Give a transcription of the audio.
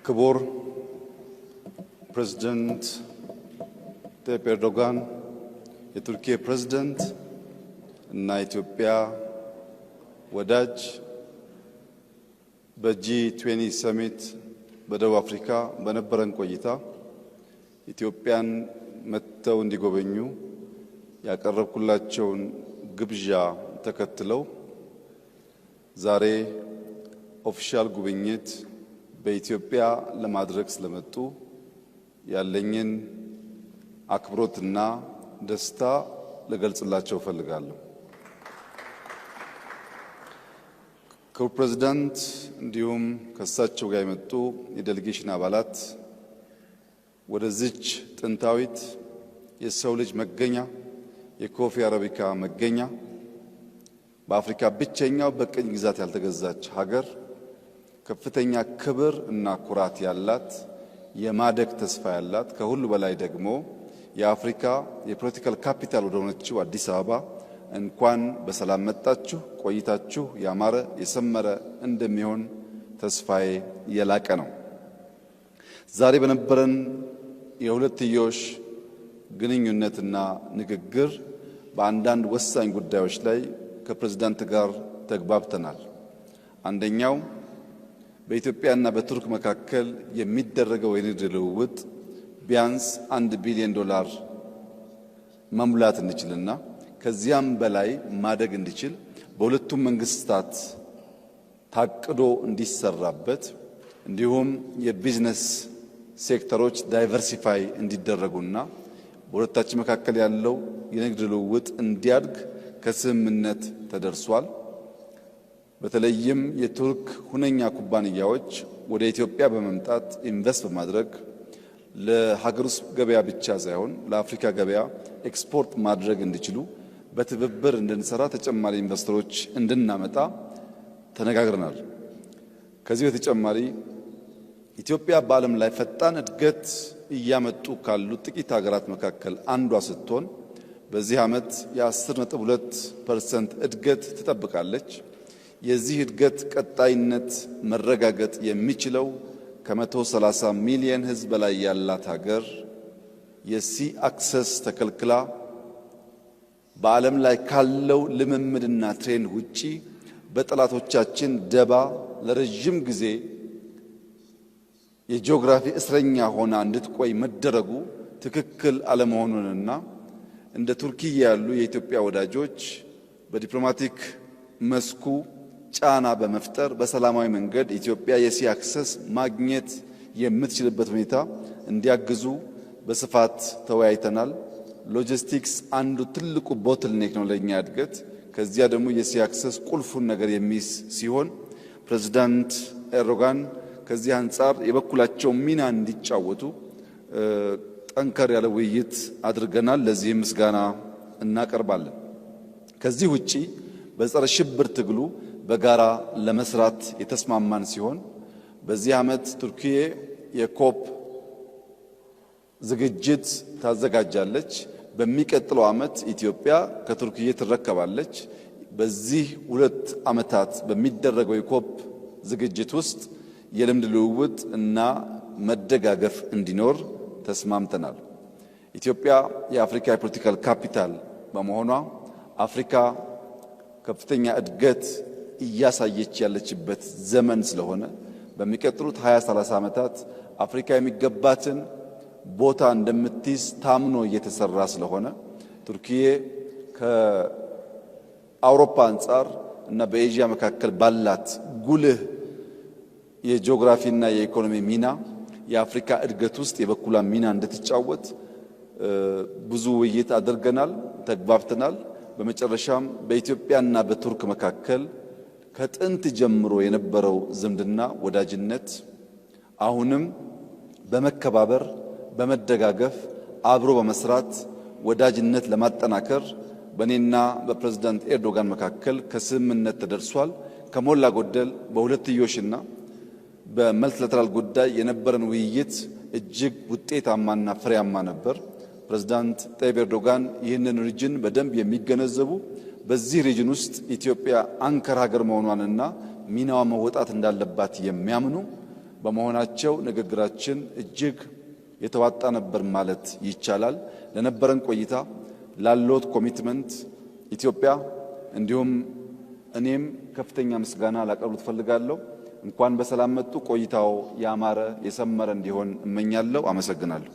ክቡር ፕሬዝዳንት ታይብ ኤርዶጋን የቱርኪያ ፕሬዝዳንት እና ኢትዮጵያ ወዳጅ በጂ20 ሰሚት በደቡብ አፍሪካ በነበረን ቆይታ ኢትዮጵያን መጥተው እንዲጎበኙ ያቀረብኩላቸውን ግብዣ ተከትለው ዛሬ ኦፊሻል ጉብኝት በኢትዮጵያ ለማድረግ ስለመጡ ያለኝን አክብሮትና ደስታ ለገልጽላቸው ፈልጋለሁ። ክቡር ፕሬዝዳንት እንዲሁም ከሳቸው ጋር የመጡ የዴሌጌሽን አባላት ወደዚች ጥንታዊት የሰው ልጅ መገኛ የኮፊ አረቢካ መገኛ በአፍሪካ ብቸኛው በቅኝ ግዛት ያልተገዛች ሀገር ከፍተኛ ክብር እና ኩራት ያላት የማደግ ተስፋ ያላት ከሁሉ በላይ ደግሞ የአፍሪካ የፖለቲካል ካፒታል ወደ ሆነችው አዲስ አበባ እንኳን በሰላም መጣችሁ። ቆይታችሁ ያማረ የሰመረ እንደሚሆን ተስፋዬ የላቀ ነው። ዛሬ በነበረን የሁለትዮሽ ግንኙነትና ንግግር በአንዳንድ ወሳኝ ጉዳዮች ላይ ከፕሬዝዳንት ጋር ተግባብተናል። አንደኛው በኢትዮጵያና በቱርክ መካከል የሚደረገው የንግድ ልውውጥ ቢያንስ $1 ቢሊዮን መሙላት እንችልና ከዚያም በላይ ማደግ እንዲችል በሁለቱም መንግስታት ታቅዶ እንዲሰራበት እንዲሁም የቢዝነስ ሴክተሮች ዳይቨርሲፋይ እንዲደረጉና በሁለታችን መካከል ያለው የንግድ ልውውጥ እንዲያድግ ከስምምነት ተደርሷል። በተለይም የቱርክ ሁነኛ ኩባንያዎች ወደ ኢትዮጵያ በመምጣት ኢንቨስት በማድረግ ለሀገር ውስጥ ገበያ ብቻ ሳይሆን ለአፍሪካ ገበያ ኤክስፖርት ማድረግ እንዲችሉ በትብብር እንድንሰራ ተጨማሪ ኢንቨስተሮች እንድናመጣ ተነጋግረናል። ከዚህ በተጨማሪ ኢትዮጵያ በዓለም ላይ ፈጣን እድገት እያመጡ ካሉ ጥቂት ሀገራት መካከል አንዷ ስትሆን በዚህ ዓመት የ10.2% እድገት ትጠብቃለች። የዚህ እድገት ቀጣይነት መረጋገጥ የሚችለው ከ130 ሚሊዮን ሕዝብ በላይ ያላት ሀገር የሲ አክሰስ ተከልክላ በዓለም ላይ ካለው ልምምድና ትሬንድ ውጪ በጠላቶቻችን ደባ ለረጅም ጊዜ የጂኦግራፊ እስረኛ ሆና እንድትቆይ መደረጉ ትክክል አለመሆኑንና እንደ ቱርኪያ ያሉ የኢትዮጵያ ወዳጆች በዲፕሎማቲክ መስኩ ጫና በመፍጠር በሰላማዊ መንገድ ኢትዮጵያ የሲ አክሰስ ማግኘት የምትችልበት ሁኔታ እንዲያግዙ በስፋት ተወያይተናል። ሎጂስቲክስ አንዱ ትልቁ ቦትልኔክ ነው ለኛ እድገት። ከዚያ ደግሞ የሲ አክሰስ ቁልፉን ነገር የሚይዝ ሲሆን ፕሬዝዳንት ኤርዶጋን ከዚህ አንጻር የበኩላቸው ሚና እንዲጫወቱ ጠንከር ያለ ውይይት አድርገናል። ለዚህ ምስጋና እናቀርባለን። ከዚህ ውጪ በጸረ ሽብር ትግሉ በጋራ ለመስራት የተስማማን ሲሆን በዚህ ዓመት ቱርኪያ የኮፕ ዝግጅት ታዘጋጃለች። በሚቀጥለው ዓመት ኢትዮጵያ ከቱርኪያ ትረከባለች። በዚህ 2 ዓመታት በሚደረገው የኮፕ ዝግጅት ውስጥ የልምድ ልውውጥ እና መደጋገፍ እንዲኖር ተስማምተናል። ኢትዮጵያ የአፍሪካ የፖለቲካል ካፒታል በመሆኗ አፍሪካ ከፍተኛ እድገት እያሳየች ያለችበት ዘመን ስለሆነ በሚቀጥሉት 20-30 ዓመታት አፍሪካ የሚገባትን ቦታ እንደምትይዝ ታምኖ እየተሰራ ስለሆነ ቱርኪያ ከአውሮፓ አንጻር እና በኤዥያ መካከል ባላት ጉልህ የጂኦግራፊና የኢኮኖሚ ሚና የአፍሪካ እድገት ውስጥ የበኩሏን ሚና እንድትጫወት ብዙ ውይይት አድርገናል፣ ተግባብተናል። በመጨረሻም በኢትዮጵያና በቱርክ መካከል ከጥንት ጀምሮ የነበረው ዝምድና ወዳጅነት አሁንም በመከባበር በመደጋገፍ አብሮ በመስራት ወዳጅነት ለማጠናከር በኔና በፕሬዝዳንት ኤርዶጋን መካከል ከስምምነት ተደርሷል። ከሞላ ጎደል በሁለትዮሽና በመልቲላተራል ጉዳይ የነበረን ውይይት እጅግ ውጤታማና ፍሬያማ ነበር። ፕሬዝዳንት ታይብ ኤርዶጋን ይህንን ሪጅን በደንብ የሚገነዘቡ በዚህ ሪጅን ውስጥ ኢትዮጵያ አንከር ሀገር መሆኗንና ሚናዋ መወጣት እንዳለባት የሚያምኑ በመሆናቸው ንግግራችን እጅግ የተዋጣ ነበር ማለት ይቻላል። ለነበረን ቆይታ ላሎት ኮሚትመንት ኢትዮጵያ እንዲሁም እኔም ከፍተኛ ምስጋና ላቀርብ ፈልጋለሁ። እንኳን በሰላም መጡ። ቆይታው ያማረ የሰመረ እንዲሆን እመኛለሁ። አመሰግናለሁ።